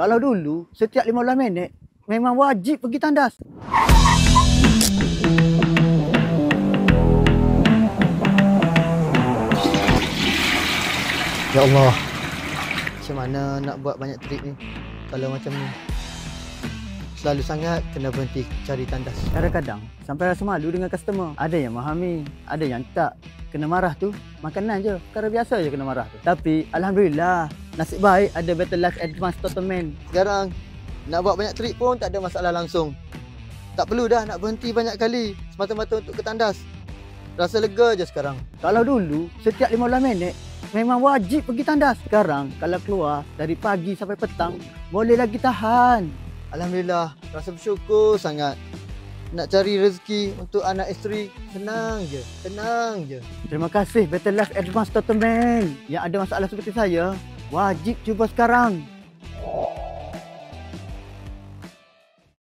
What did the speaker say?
Kalau dulu, setiap 15 minit, memang wajib pergi tandas. Ya Allah, macam mana nak buat banyak trip ni kalau macam ni? Selalu sangat kena berhenti cari tandas. Kadang-kadang, sampai rasa malu dengan customer. Ada yang memahami, ada yang tak. Kena marah tu, makanan je. Perkara biasa je kena marah tu. Tapi, Alhamdulillah, nasib baik ada Better Life Advanced Totalman. Sekarang, nak buat banyak trip pun tak ada masalah langsung. Tak perlu dah nak berhenti banyak kali semata-mata untuk ke tandas. Rasa lega je sekarang. Kalau dulu, setiap 15 minit, memang wajib pergi tandas. Sekarang, kalau keluar dari pagi sampai petang, boleh lagi tahan. Alhamdulillah, rasa bersyukur sangat. Nak cari rezeki untuk anak isteri, senang je, tenang je. Terima kasih Better Life Advanced Totalman. Yang ada masalah seperti saya, wajib cuba sekarang.